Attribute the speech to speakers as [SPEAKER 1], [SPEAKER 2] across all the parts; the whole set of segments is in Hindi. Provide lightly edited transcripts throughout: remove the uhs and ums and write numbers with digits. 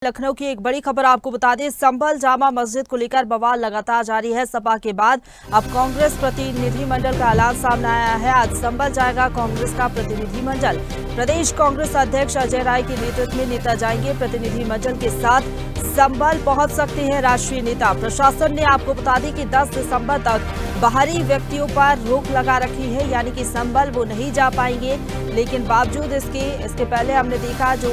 [SPEAKER 1] लखनऊ की एक बड़ी खबर आपको बता दें, संभल जामा मस्जिद को लेकर बवाल लगातार जारी है। सपा के बाद अब कांग्रेस प्रतिनिधिमंडल का ऐलान सामने आया है। आज संभल जाएगा कांग्रेस का प्रतिनिधिमंडल। प्रदेश कांग्रेस अध्यक्ष अजय राय के नेतृत्व में नेता जाएंगे। प्रतिनिधिमंडल के साथ संभल पहुंच सकते हैं राष्ट्रीय नेता। प्रशासन ने आपको बता दें कि 10 दिसंबर तक बाहरी व्यक्तियों पर रोक लगा रखी है, यानी कि संभल वो नहीं जा पाएंगे। लेकिन बावजूद इसके पहले हमने देखा जो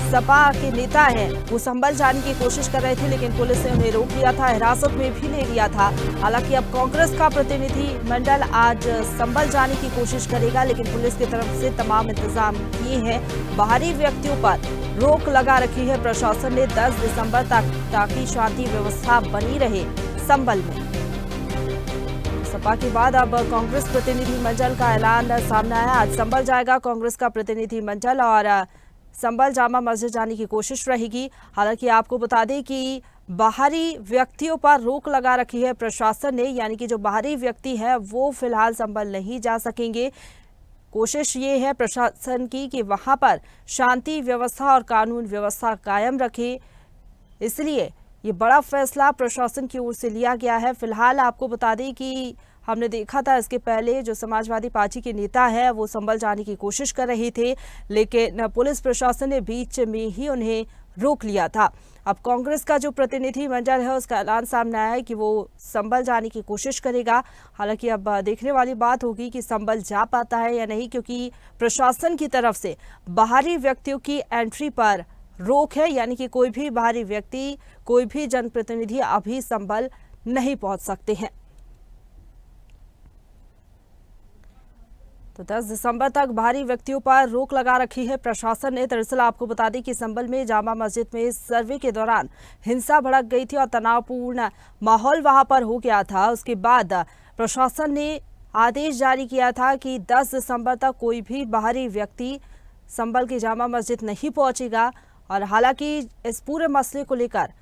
[SPEAKER 1] सपा के नेता हैं वो संभल जाने की कोशिश कर रहे थे, लेकिन पुलिस ने उन्हें रोक लिया था, हिरासत में भी ले लिया था। हालांकि अब कांग्रेस का प्रतिनिधिमंडल आज संभल जाने की कोशिश करेगा, लेकिन पुलिस की तरफ से तमाम इंतजाम किए हैं। बाहरी व्यक्तियों पर रोक लगा रखी है प्रशासन ने 10 दिसंबर तक, ताकि शांति व्यवस्था बनी रहे संभल में। सपा के बाद अब कांग्रेस प्रतिनिधिमंडल का ऐलान सामने आया। आज संभल जाएगा कांग्रेस का प्रतिनिधिमंडल और संभल जामा मस्जिद जाने की कोशिश रहेगी। हालांकि आपको बता दें कि बाहरी व्यक्तियों पर रोक लगा रखी है प्रशासन ने, यानी कि जो बाहरी व्यक्ति है वो फिलहाल संभल नहीं जा सकेंगे। कोशिश ये है प्रशासन की कि वहां पर शांति व्यवस्था और कानून व्यवस्था कायम रखे, इसलिए ये बड़ा फैसला प्रशासन की ओर से लिया गया है। फिलहाल आपको बता दें कि हमने देखा था इसके पहले जो समाजवादी पार्टी के नेता है वो संभल जाने की कोशिश कर रहे थे, लेकिन पुलिस प्रशासन ने बीच में ही उन्हें रोक लिया था। अब कांग्रेस का जो प्रतिनिधिमंडल है उसका ऐलान सामने आया है कि वो संभल जाने की कोशिश करेगा। हालांकि अब देखने वाली बात होगी कि संभल जा पाता है या नहीं, क्योंकि प्रशासन की तरफ से बाहरी व्यक्तियों की एंट्री पर रोक है, यानी कि कोई भी बाहरी व्यक्ति, कोई भी जनप्रतिनिधि अभी संभल नहीं पहुंच सकते हैं। तो 10 दिसंबर तक बाहरी व्यक्तियों पर रोक लगा रखी है प्रशासन ने। दरअसल आपको बता दें कि संभल में जामा मस्जिद में सर्वे के दौरान हिंसा भड़क गई थी और तनावपूर्ण माहौल वहां पर हो गया था। उसके बाद प्रशासन ने आदेश जारी किया था कि 10 दिसंबर तक कोई भी बाहरी व्यक्ति संभल की जामा मस्जिद नहीं पहुंचेगा। और हालांकि इस पूरे मसले को लेकर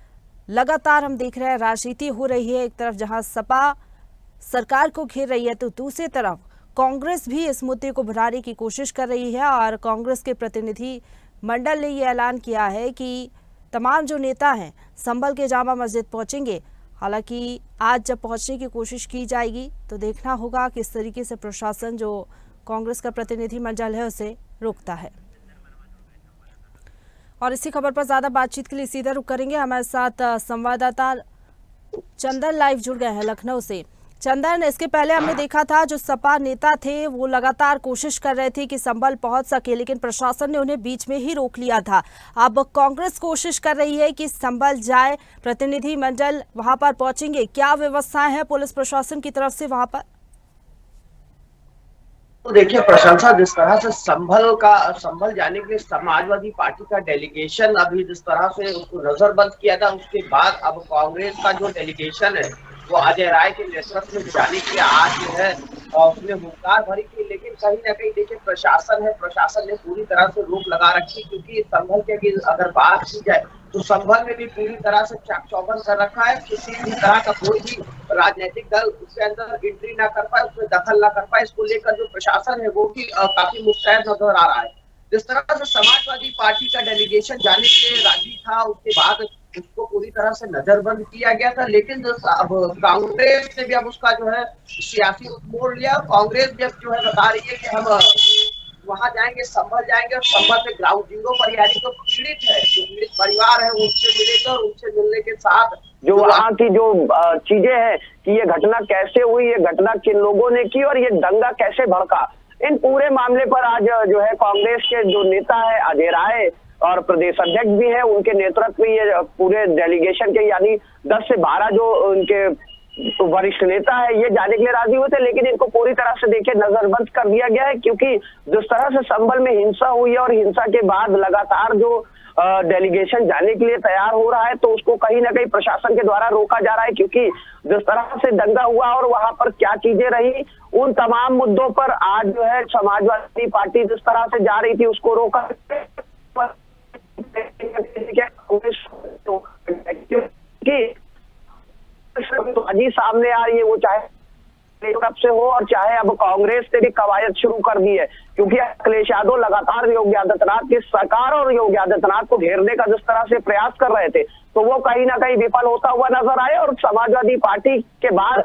[SPEAKER 1] लगातार हम देख रहे हैं राजनीति हो रही है। एक तरफ जहां सपा सरकार को घेर रही है, तो दूसरी तरफ कांग्रेस भी इस मुद्दे को बढ़ाने की कोशिश कर रही है। और कांग्रेस के प्रतिनिधि मंडल ने यह ऐलान किया है कि तमाम जो नेता हैं संभल के जामा मस्जिद पहुंचेंगे। हालांकि आज जब पहुंचने की कोशिश की जाएगी तो देखना होगा किस तरीके से प्रशासन जो कांग्रेस का प्रतिनिधि मंडल है उसे रोकता है। और इसी खबर पर ज्यादा बातचीत के लिए सीधा रुख करेंगे। हमारे साथ संवाददाता चंदन लाइव जुड़ गए हैं लखनऊ से। चंदन, इसके पहले हमने देखा था जो सपा नेता थे वो लगातार कोशिश कर रहे थे कि संभल पहुंच सके, लेकिन प्रशासन ने उन्हें बीच में ही रोक लिया था। अब कांग्रेस कोशिश कर रही है कि संभल जाए, प्रतिनिधि मंडल वहां पर पहुंचेंगे। क्या व्यवस्थाएं हैं पुलिस प्रशासन की तरफ से वहां पर?
[SPEAKER 2] तो देखिए, प्रशंसा जिस तरह से संभल जाने के लिए समाजवादी पार्टी का डेलीगेशन अभी जिस तरह से उसको नजरबंद किया था, उसके बाद अब कांग्रेस का जो डेलीगेशन है वो अजय राय के नेतृत्व में जाने के आज जो है उसने हुंकार भरी थी। लेकिन कहीं ना कहीं देखिए प्रशासन ने पूरी तरह से रोक लगा रखी, क्योंकि संभल के अगर बात की जाए तो संभल में भी पूरी तरह से चाक चौबंद कर रखा है। किसी भी तरह का कोई भी राजनीतिक दल उसके अंदर एंट्री ना कर पाए, उसमें दखल ना कर पाए, इसको लेकर जो प्रशासन है वो भी काफी मुस्तैद नजर आ रहा है। जिस तरह से समाजवादी पार्टी का डेलीगेशन जाने के राजी था, उसके बाद उसको पूरी तरह से नजरबंद किया गया था। लेकिन अब कांग्रेस ने भी अब उसका जो है सियासी रुख मोड़ लिया। कांग्रेस भी अब जो है बता रही है कि हम वहां जाएंगे, संभल जाएंगे, और संभल पे ग्राउंड जीरो पर यानी जो पीड़ित है, जो पीड़ित परिवार है उनसे मिलेंगे, और उनसे मिलने के साथ
[SPEAKER 3] जो वहाँ की जो चीजें हैं कि ये घटना कैसे हुई, ये घटना किन लोगों ने की और ये दंगा कैसे भड़का, इन पूरे मामले पर आज जो है कांग्रेस के जो नेता है अजय राय और प्रदेश अध्यक्ष भी है, उनके नेतृत्व में ये पूरे डेलीगेशन के यानी 10 से 12 जो उनके वरिष्ठ नेता है ये जाने के लिए राजी हुए थे। लेकिन इनको पूरी तरह से देखिए नजरबंद कर दिया गया है, क्योंकि जिस तरह से संभल में हिंसा हुई है और हिंसा के बाद लगातार जो डेलीगेशन जाने के लिए तैयार हो रहा है, तो उसको कहीं ना कहीं प्रशासन के द्वारा रोका जा रहा है। क्योंकि जिस तरह से दंगा हुआ और वहां पर क्या चीजें रही, उन तमाम मुद्दों पर आज जो है समाजवादी पार्टी जिस तरह से जा रही थी उसको रोका। अजी सामने आ रही है, वो चाहे तरफ से हो और चाहे अब कांग्रेस ने भी कवायद शुरू कर दी है, क्योंकि अखिलेश यादव लगातार योगी आदित्यनाथ की सरकार और योगी आदित्यनाथ को घेरने का जिस तरह से प्रयास कर रहे थे, तो वो कहीं ना कहीं विफल होता हुआ नजर आए। और समाजवादी पार्टी के बाद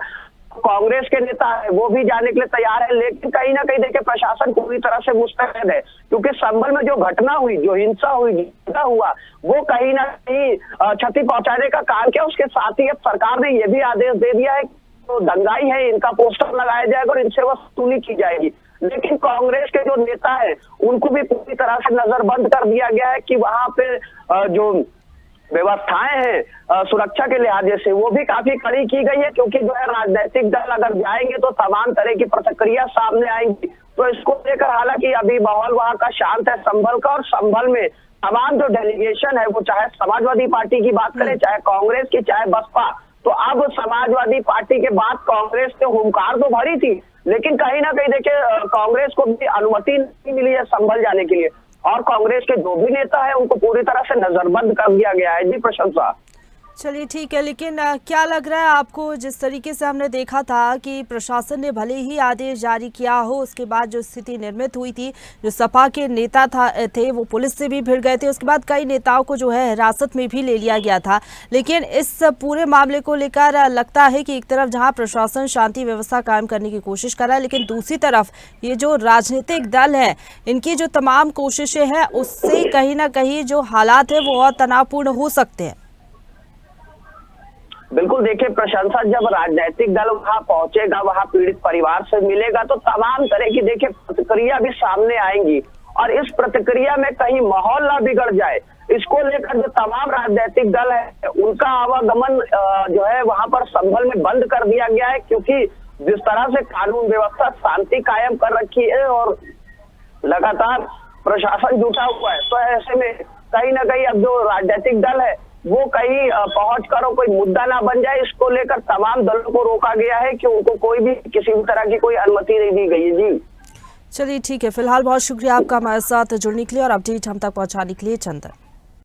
[SPEAKER 3] कांग्रेस के नेता है वो भी जाने के लिए तैयार है, लेकिन कहीं ना कहीं देखिए प्रशासन पूरी तरह से मुस्तैद है, क्योंकि संभल में जो घटना हुई, जो हिंसा हुई, जो हुआ, वो कहीं ना कहीं क्षति पहुंचाने का काम किया। उसके साथ ही अब सरकार ने ये भी आदेश दे दिया है तो दंगाई है इनका पोस्टर लगाया जाएगा और इनसे वसूली की जाएगी। लेकिन कांग्रेस के जो नेता है उनको भी पूरी तरह से नजरबंद कर दिया गया है कि वहां पे जो व्यवस्थाएं हैं सुरक्षा के लिहाज से वो भी काफी कड़ी की गई है, क्योंकि जो है राजनीतिक दल अगर जाएंगे तो तमाम तरह की प्रतिक्रिया सामने आएंगी। तो इसको लेकर हालांकि अभी माहौल वहां का शांत है संभल का, और संभल में तमाम जो डेलीगेशन है वो चाहे समाजवादी पार्टी की बात करें, चाहे कांग्रेस की, चाहे बसपा, तो अब समाजवादी पार्टी के बाद कांग्रेस ने हुंकार तो भरी थी, लेकिन कहीं ना कहीं देखिए कांग्रेस को भी अनुमति नहीं मिली है संभल जाने के लिए, और कांग्रेस के जो भी नेता है उनको पूरी तरह से नजरबंद कर दिया गया है। जी प्रशंसा।
[SPEAKER 1] चलिए ठीक है, लेकिन क्या लग रहा है आपको, जिस तरीके से हमने देखा था कि प्रशासन ने भले ही आदेश जारी किया हो, उसके बाद जो स्थिति निर्मित हुई थी, जो सपा के नेता थे वो पुलिस से भी भिड़ गए थे, उसके बाद कई नेताओं को जो है हिरासत में भी ले लिया गया था। लेकिन इस पूरे मामले को लेकर लगता है कि एक तरफ जहां प्रशासन शांति व्यवस्था कायम करने की कोशिश कर रहा है, लेकिन दूसरी तरफ ये जो राजनीतिक दल है इनकी जो तमाम कोशिशें हैं उससे कहीं ना कहीं जो हालात है वो और तनावपूर्ण हो सकते हैं।
[SPEAKER 3] बिल्कुल देखिए प्रशंसा, जब राजनीतिक दल वहां पहुंचेगा, वहां पीड़ित परिवार से मिलेगा, तो तमाम तरह की देखिए प्रतिक्रिया भी सामने आएंगी, और इस प्रतिक्रिया में कहीं माहौल ना बिगड़ जाए, इसको लेकर जो तमाम राजनीतिक दल है उनका आवागमन जो है वहां पर संभल में बंद कर दिया गया है, क्योंकि जिस तरह से कानून व्यवस्था शांति कायम कर रखी है और लगातार प्रशासन जुटा हुआ है, तो ऐसे में कहीं ना कहीं अब जो राजनीतिक दल है वो कहीं पहुंच कर कोई मुद्दा ना बन जाए, इसको लेकर तमाम दलों को रोका गया है कि उनको कोई भी किसी भी तरह की कोई अनुमति नहीं दी गई है। जी
[SPEAKER 1] चलिए ठीक है, फिलहाल बहुत शुक्रिया आपका हमारे साथ जुड़ने के लिए और अपडेट हम तक पहुंचाने के लिए। चंदन।